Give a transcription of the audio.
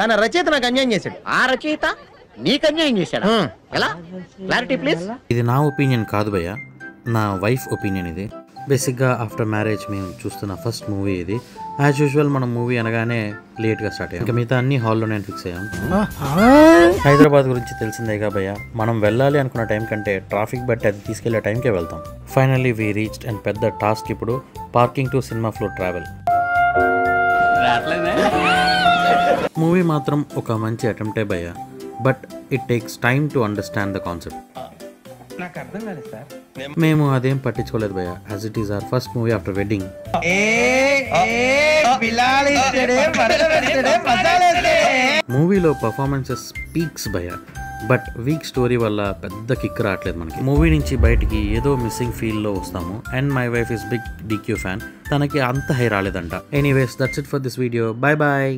కానీ రచయిత నాకు అన్యాయం చేశాడు. ఆ రచయిత నీకు అన్యాయం చేశాడు? ఎలా? Clarity please. ఇది నా ఒపీనియన్ కాదు భయ్య, నా వైఫ్ ఒపీనియన్ ఇది. బేసిక్గా ఆఫ్టర్ మ్యారేజ్ మేము చూస్తున్న ఫస్ట్ మూవీ ఇది. యాజ్ యూజువల్ మనం మూవీ అనగానే లేట్గా స్టార్ట్ అయ్యాం. ఇంకా మిగతా అన్ని హాల్లోనే ఫిక్స్ అయ్యాం. హైదరాబాద్ గురించి తెలిసిందేగా భయ్య, మనం వెళ్ళాలి అనుకున్న టైం కంటే ట్రాఫిక్ బట్టి అది తీసుకెళ్లే టైంకే వెళ్తాం. ఫైనల్లీ వీ రీచ్డ్ అండ్ పెద్ద టాస్క్ ఇప్పుడు parking to cinema floor travel. Movie మాత్రం ఒక మంచి అటెంప్టే భయ్య, but it takes time to understand the concept. మేము అదేం పట్టించుకోలేదు భయ్య, as it is our first movie after wedding. మూవీలో పర్ఫార్మెన్సెస్ పీక్స్ భయ్య, బట్ వీక్ స్టోరీ వల్ల పెద్ద కిక్ రావట్లేదు మనకి. మూవీ నుంచి బయటికి ఏదో మిస్సింగ్ ఫీల్ లో వస్తాము. And my wife is big DQ fan, తనకి అంత హై రాలేదంట. Anyways that's it for this video. Bye bye.